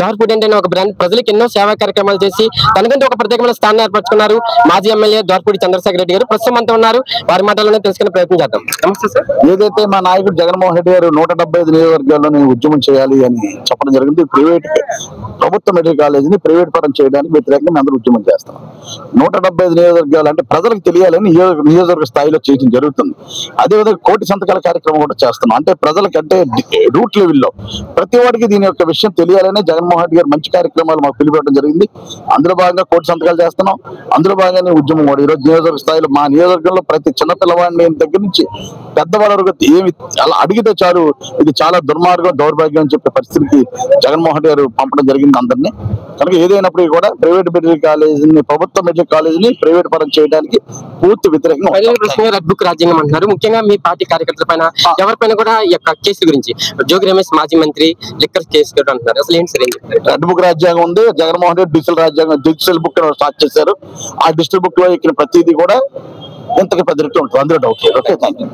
ద్వారపూడి అంటే ఒక బ్రాండ్ ప్రజలకు ఎన్నో సేవా కార్యక్రమాలు చేసి తనకంటే ఒక ప్రత్యేకమైన స్థానం ఏర్పరచుకున్నారు మాజీ ఎమ్మెల్యే ద్వారపూడి చంద్రశేఖర్ రెడ్డి గారు. ప్రస్తుతం అంతా ఉన్నారు, వారి మాటల్లోనే తెలుసుకునే ప్రయత్నం చేద్దాం. నమస్తే సార్. ఏదైతే మా నాయకుడు జగన్మోహన్ రెడ్డి గారు 175 నియోజకవర్గాల్లోనే ఉద్యమం చేయాలి అని చెప్పడం జరిగింది. ప్రభుత్వ మెడికల్ కాలేజీని ప్రైవేట్ పరం చేయడానికి వ్యతిరేకంగా అందరూ ఉద్యమం చేస్తాం. 175 నియోజకవర్గాలు అంటే ప్రజలకు తెలియాలని నియోజకవర్గ స్థాయిలో చేయడం జరుగుతుంది. అదేవిధంగా కోటి సంతకాల కార్యక్రమం కూడా చేస్తున్నాం. అంటే ప్రజలకంటే రూట్ లెవెల్లో ప్రతి వాడికి దీని యొక్క విషయం తెలియాలని జగన్మోహన్ రెడ్డి గారు మంచి కార్యక్రమాలు మాకు పిలిపెట్టడం జరిగింది. అందులో భాగంగా కోటి సంతకాలు చేస్తున్నాం. అందులో భాగంగానే ఉద్యమం కూడా ఈరోజు నియోజకవర్గ స్థాయిలో మా నియోజకవర్గంలో ప్రతి చిన్న పిల్లవాడిని దగ్గర నుంచి పెద్దవాళ్ళ వరకు ఏమి అలా అడిగితే చాలు ఇది చాలా దుర్మార్గం దౌర్భాగ్యం అని చెప్పే పరిస్థితికి జగన్మోహన్ రెడ్డి గారు పంపడం జరిగింది అందరినీ. కనుక ఏదైనప్పటికీ కూడా ప్రైవేట్ మెడికల్ కాలేజీని ప్రభుత్వ మెడికల్ కాలేజీని ప్రైవేట్ పరం చేయడానికి పూర్తి వ్యతిరేకంగా రెడ్ బుక్ రాజ్యాంగం అంటున్నారు. ముఖ్యంగా మీ పార్టీ కార్యకర్తల పైన ఎవరిపైన కూడా ఈ యొక్క కేసు గురించి జోగి రమేష్ మాజీ మంత్రి లిక్కర్ కేసు అంటున్నారు. అసలు ఏంటి సార్? రెడ్ బుక్ రాజ్యాంగం ఉంది. Jaganmohan Reddy digital book start చేశారు. ఆ డిజిటల్ బుక్ లో ఇక్కడ ప్రతిదీ కూడా ఇంతకు పెద్ద ఉంటుంది. అందులో డౌట్ లేదు. Okay, thank you.